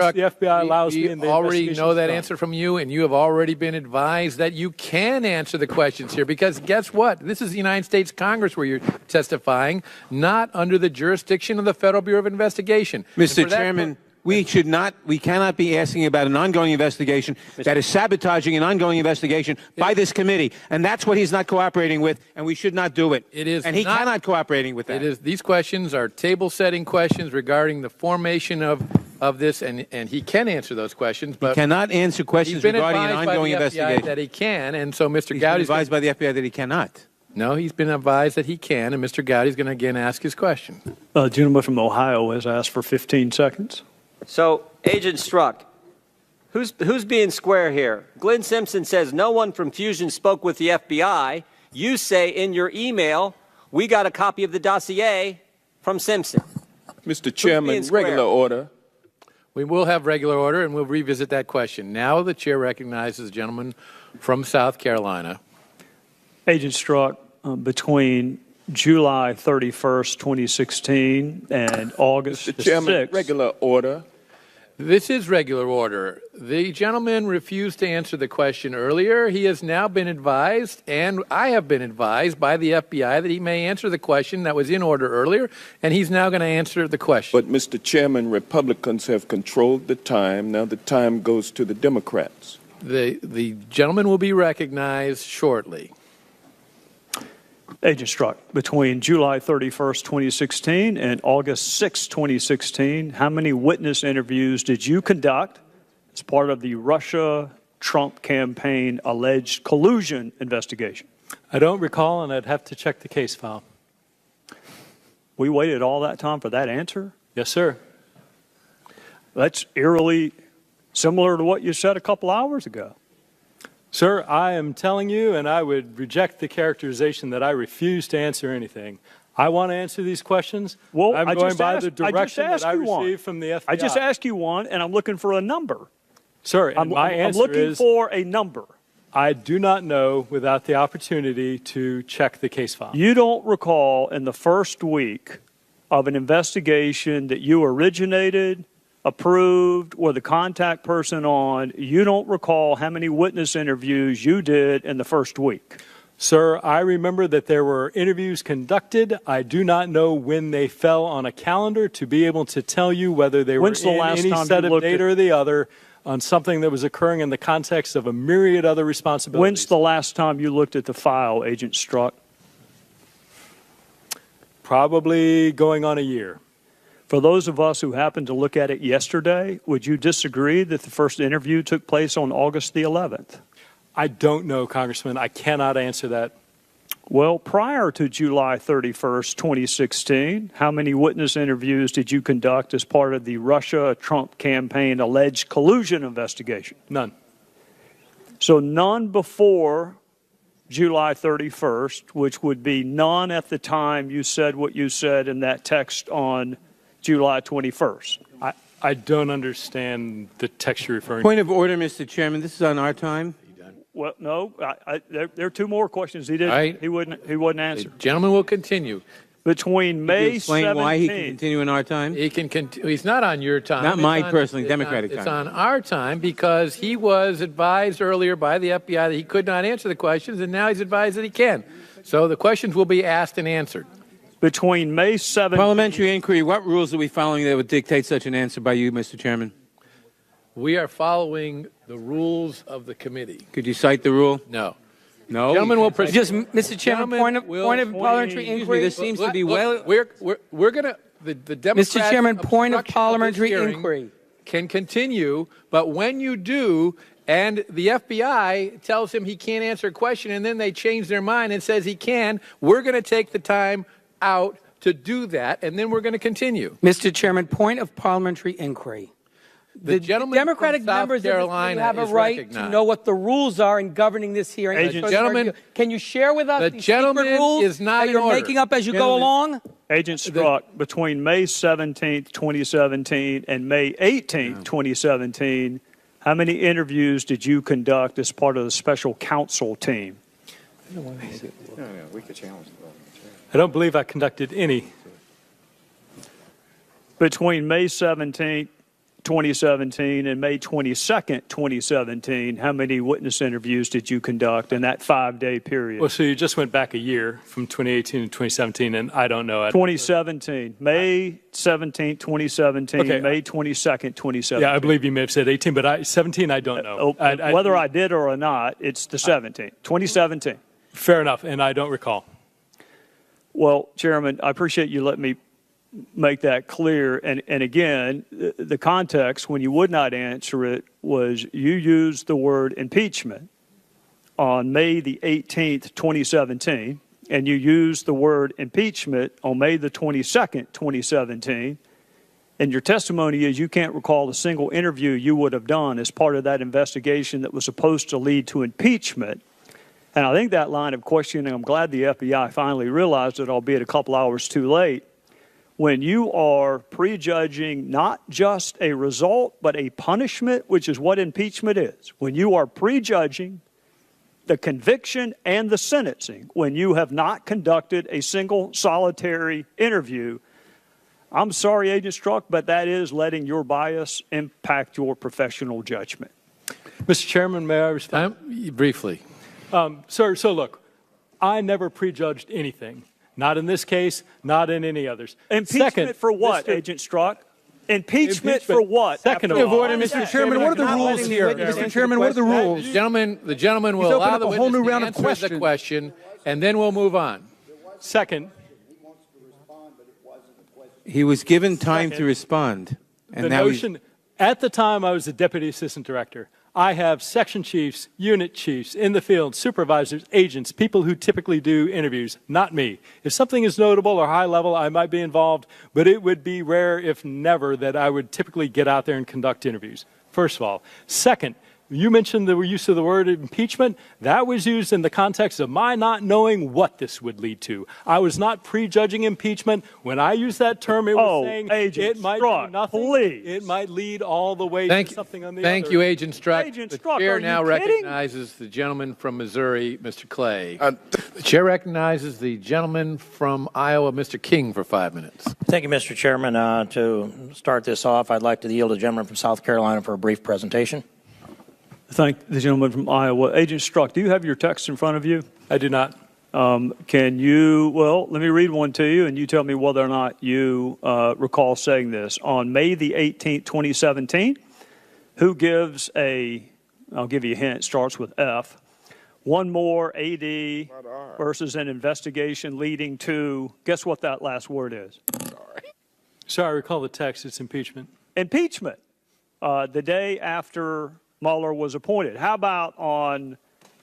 The FBI allows me in the We already investigation know that done. answer from you, and you have already been advised that you can answer the questions here, because guess what? This is the United States Congress where you're testifying, not under the jurisdiction of the Federal Bureau of Investigation. Mr. Chairman, we cannot be asking about an ongoing investigation that is sabotaging an ongoing investigation by this committee, and that's what he's not cooperating with, and we should not do it. It is, and he cannot cooperating with that. It is. These questions are table-setting questions regarding the formation of this, and he can answer those questions. But he cannot answer questions regarding an ongoing investigation. That he can, and so Mr. He's Gowdy's been advised by the FBI that he cannot. No, he's been advised that he can, and Mr. Gowdy's going to again ask his question. Gentleman from Ohio has asked for 15 seconds. So, Agent Strzok, who's being square here? Glenn Simpson says no one from Fusion spoke with the FBI. You say in your email, we got a copy of the dossier from Simpson. Mr. Chairman, regular order. We will have regular order, and we'll revisit that question. Now the chair recognizes the gentleman from South Carolina. Agent Strzok, between July 31st, 2016 and August Mr. Chairman, 6th. regular order. This is regular order. The gentleman refused to answer the question earlier. He has now been advised, and I have been advised by the FBI that he may answer the question that was in order earlier, and he's now going to answer the question. But, Mr. Chairman, Republicans have controlled the time. Now the time goes to the Democrats. The gentleman will be recognized shortly. Agent Strzok, between July 31st, 2016 and August 6th, 2016, how many witness interviews did you conduct as part of the Russia-Trump campaign alleged collusion investigation? I don't recall, and I'd have to check the case file. We waited all that time for that answer? Yes, sir. That's eerily similar to what you said a couple hours ago. Sir, I am telling you, and I would reject the characterization that I refuse to answer anything. I want to answer these questions. Well, I'm going by the direction that I received from the FBI. I just asked you one, and I'm looking for a number. Sir, and my answer I'm looking for a number. I do not know without the opportunity to check the case file. You don't recall in the first week of an investigation that you originated, approved, or the contact person on, you don't recall how many witness interviews you did in the first week? Sir, I remember that there were interviews conducted. I do not know when they fell on a calendar to be able to tell you whether they were in any set of date or the other on something that was occurring in the context of a myriad other responsibilities. When's the last time you looked at the file, Agent Strzok? Probably going on a year. For those of us who happened to look at it yesterday, would you disagree that the first interview took place on August the 11th? I don't know, Congressman. I cannot answer that. Well, prior to July 31st, 2016, how many witness interviews did you conduct as part of the Russia-Trump campaign alleged collusion investigation? None. So none before July 31st, which would be none at the time you said what you said in that text on July 21st. I don't understand the text you're referring to. Point of order, Mr. Chairman. This is on our time. Well, no, there are two more questions he didn't. Right. He wouldn't answer. The gentleman will continue. Between May 17th. Explain why he can continue in our time. He can. He's not on your time. Not my personally, it's Democratic It's time. on our time because he was advised earlier by the FBI that he could not answer the questions, and now he's advised that he can. So the questions will be asked and answered. Between May 17th. Parliamentary inquiry. What rules are we following that would dictate such an answer by you, Mr. Chairman? We are following the rules of the committee. Could you cite the rule? No. No. Gentlemen will proceed. Just, Mr. Chairman, point of parliamentary inquiry. This seems to be well. We're going to the Democrats. Mr. Chairman, point of parliamentary inquiry can continue, but when you do, and the FBI tells him he can't answer a question, and then they change their mind and says he can, we're going to take the time out to do that, and then we're going to continue. Mr. Chairman, point of parliamentary inquiry. The gentleman Democratic from South members Carolina have a is right recognized. to know what the rules are in governing this hearing. Gentlemen, can you share with us the the gentleman secret rules is not that in you're order. making up as you go along? Agent Strzok, between May 17th, 2017 and May 18th, 2017, how many interviews did you conduct as part of the special counsel team? I don't believe I conducted any. Between May 17th 2017 and May 22nd, 2017, how many witness interviews did you conduct in that 5-day period? Well, so you just went back a year from 2018 to 2017, and I don't know. 2017, May 17th, 2017, Okay. May 22nd, 2017. Yeah, I believe you may have said 18, but 17, I don't know. Whether I did or not, it's the 17th, 2017. Fair enough, and I don't recall. Well, Chairman, I appreciate you letting me make that clear. And again, the context when you would not answer it was you used the word impeachment on May the 18th, 2017, and you used the word impeachment on May the 22nd, 2017. And your testimony is you can't recall a single interview you would have done as part of that investigation that was supposed to lead to impeachment. And I think that line of questioning, I'm glad the FBI finally realized it, albeit a couple hours too late. When you are prejudging not just a result, but a punishment, which is what impeachment is. When you are prejudging the conviction and the sentencing, when you have not conducted a single solitary interview, I'm sorry, Agent Strzok, but that is letting your bias impact your professional judgment. Mr. Chairman, may I respond? Briefly. Sir, so look, I never prejudged anything. Not in this case, not in any others. Impeachment for what, Agent Strzok? Impeachment for what? Second of Point of all, order, Mr. Chairman, what are the rules here? Mr. Chairman, what are the rules? The gentleman will He's allow opened the up a whole witness new to round of answer the questions. question, and then we'll move on. second, He was given time to respond. And the now notion, at the time I was the deputy assistant director, I have section chiefs, unit chiefs in the field, supervisors, agents, people who typically do interviews, not me. If something is notable or high level, I might be involved, but it would be rare, if never, that I would typically get out there and conduct interviews, first of all. Second, you mentioned the use of the word impeachment. That was used in the context of my not knowing what this would lead to. I was not prejudging impeachment. When I used that term, it was saying Agent it might Strzok, do nothing. please. It might lead all the way to something on the other. Thank you, Agent Strzok. Agent The Strzok, chair are now you kidding? recognizes the gentleman from Missouri, Mr. Clay. The chair recognizes the gentleman from Iowa, Mr. King, for 5 minutes. Thank you, Mr. Chairman. To start this off, I'd like to yield to the gentleman from South Carolina for a brief presentation. Thank the gentleman from Iowa. Agent Strzok, do you have your text in front of you? I do not. Can you, well, let me read one to you, and you tell me whether or not you recall saying this. On May the 18th, 2017, who gives I'll give you a hint, it starts with F, one more AD versus an investigation leading to, guess what that last word is? Sorry, I recall the text. It's impeachment. Impeachment. The day after Mueller was appointed. How about on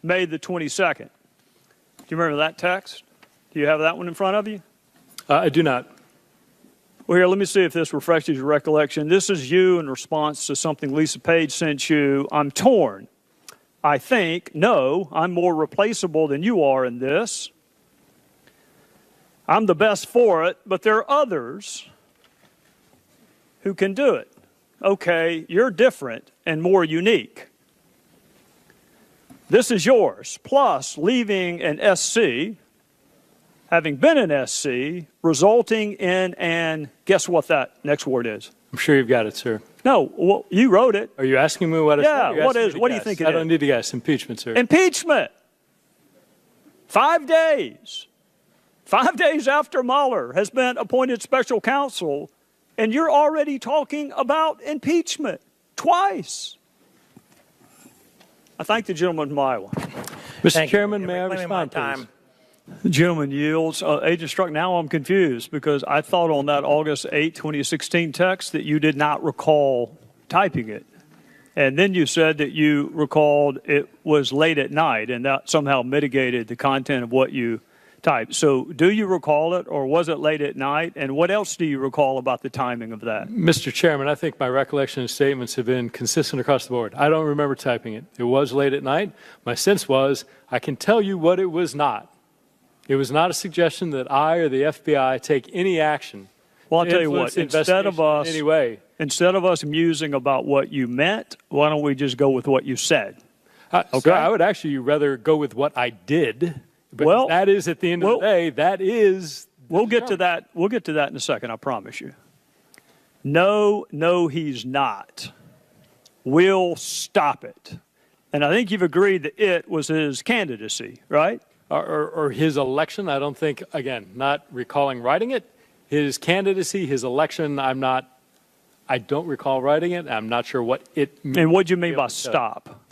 May the 22nd? Do you remember that text? Do you have that one in front of you? I do not. Well, here, let me see if this refreshes your recollection. This is you in response to something Lisa Page sent you. I'm torn. I think, no, I'm more replaceable than you are in this. I'm the best for it, but there are others who can do it. Okay, you're different and more unique. This is yours. Plus, leaving an SC, having been an SC, resulting in an, guess what that next word is? I'm sure you've got it, sir. No, well, you wrote it. Are you asking me what I said? Yeah, You're what asking is? me to What do you guess. think it I is? don't need to guess. Impeachment, sir. Impeachment. 5 days. 5 days after Mueller has been appointed special counsel, and you're already talking about impeachment twice. I thank the gentleman from Iowa. Mr. Thank you. Chairman, may I Reclaiming my respond, time. please? The gentleman yields. Agent Strzok, now I'm confused because I thought on that August 8, 2016 text that you did not recall typing it. And then you said that you recalled it was late at night, and that somehow mitigated the content of what you typed. So do you recall it, or was it late at night? And what else do you recall about the timing of that? Mr. Chairman, I think my recollection and statements have been consistent across the board. I don't remember typing it. It was late at night. My sense was I can tell you what it was not. It was not a suggestion that I or the FBI take any action. Well, I'll tell you influence what, instead of investigation in any way. Instead of us musing about what you meant, why don't we just go with what you said? Okay. So I would actually rather go with what I did. But Well, that is, at the end of the day, that is. We'll get to that. We'll get to that in a second, I promise you. No, he's not. We'll stop it. And I think you've agreed that it was his candidacy, right? Or his election. I don't think, again, not recalling writing it. His candidacy, his election, I don't recall writing it. I'm not sure what it means. And what do you mean by stop?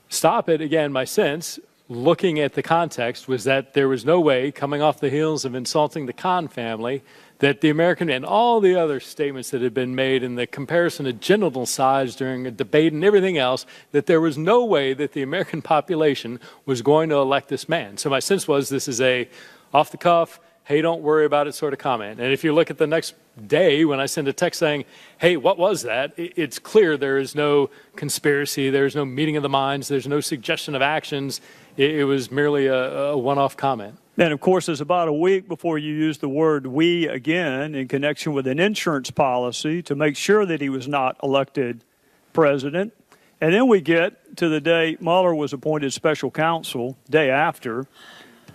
Stop it, again, my sense, looking at the context, was that there was no way, coming off the heels of insulting the Khan family, that the American and all the other statements that had been made in the comparison of genital size during a debate and everything else, that there was no way that the American population was going to elect this man. So my sense was this is a off-the-cuff, hey, don't worry about it sort of comment. And if you look at the next day when I send a text saying, hey, what was that? It's clear there is no conspiracy, there's no meeting of the minds, there's no suggestion of actions. It was merely a one-off comment. And, of course, it's about a week before you use the word we again in connection with an insurance policy to make sure that he was not elected president. And then we get to the day Mueller was appointed special counsel, day after.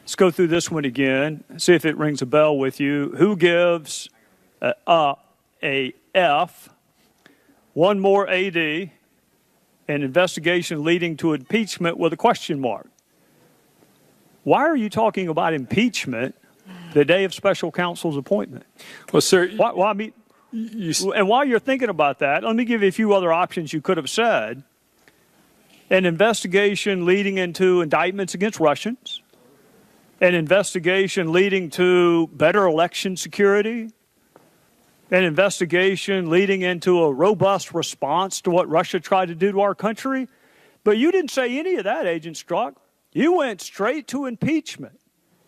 Let's go through this one again, see if it rings a bell with you. Who gives a F, one more AD, an investigation leading to impeachment with a question mark? Why are you talking about impeachment the day of special counsel's appointment? Well, sir, and while you're thinking about that, let me give you a few other options you could have said. An investigation leading into indictments against Russians, an investigation leading to better election security, an investigation leading into a robust response to what Russia tried to do to our country. But you didn't say any of that, Agent Strzok. You went straight to impeachment.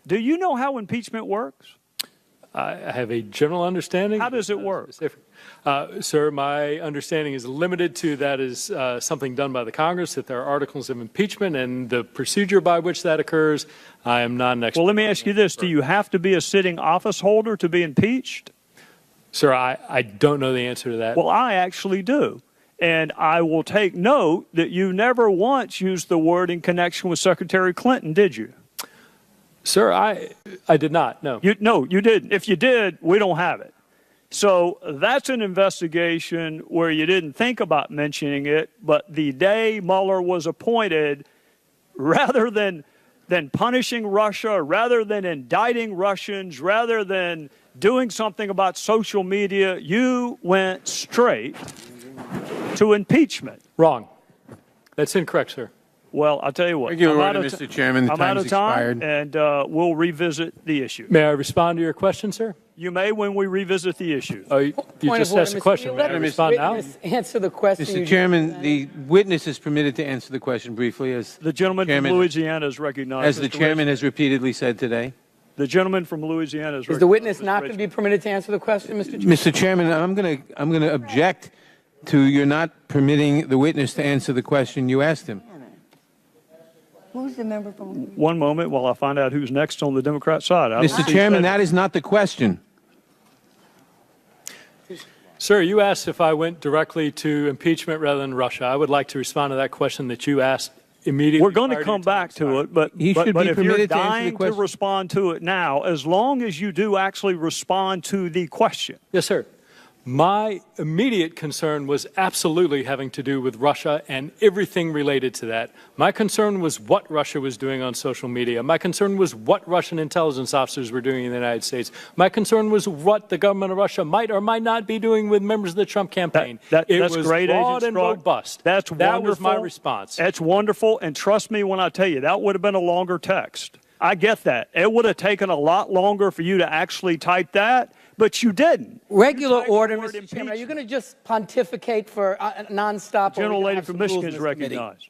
Do you know how impeachment works? I have a general understanding. How does it work? Sir, my understanding is limited to that is something done by the Congress, that there are articles of impeachment, and the procedure by which that occurs, I am not an expert. Well, let me ask you this. Do you have to be a sitting office holder to be impeached? Sir, I don't know the answer to that. Well, I actually do. And I will take note that you never once used the word in connection with Secretary Clinton, did you? Sir, I did not, no. No, you didn't. If you did, we don't have it. So that's an investigation where you didn't think about mentioning it, but the day Mueller was appointed, rather than punishing Russia, rather than indicting Russians, rather than doing something about social media, you went straight to impeachment. Wrong. That's incorrect, sir. Well, I'll tell you what. Regular order, Mr. Chairman. The I'm out time's of time, expired. and we'll revisit the issue. May I respond to your question, sir? You may when we revisit the issue. Oh, you just asked a question. May I respond now? Answer the question. Mr. Chairman, the witness is permitted to answer the question briefly, as The gentleman from Louisiana is recognized. as the chairman has repeatedly said today. The gentleman from Louisiana is recognized. Is the witness not going to be permitted to answer the question, Mr. Chairman? Mr. Chairman, I'm going to object to your not permitting the witness to answer the question you asked him. Who's the member from? One moment while I find out who's next on the Democrat side. Mr. Chairman, that is not the question. Sir, you asked if I went directly to impeachment rather than Russia. I would like to respond to that question that you asked immediately. We're going to come back to it, but He should be if you're permitted to answer the dying to question. respond to it now, as long as you do actually respond to the question. Yes, sir. My immediate concern was absolutely having to do with Russia and everything related to that. My concern was what Russia was doing on social media. My concern was what Russian intelligence officers were doing in the United States. My concern was what the government of Russia might or might not be doing with members of the Trump campaign. That's was great, broad Agent and Strzok. robust. That's that wonderful. was my response. That's wonderful, and trust me when I tell you, that would have been a longer text. I get that. It would have taken a lot longer for you to actually type that, but you didn't. Regular order, word Mr. Chairman. Are you impeachment. going to just pontificate for nonstop? General lady from Michigan is recognized.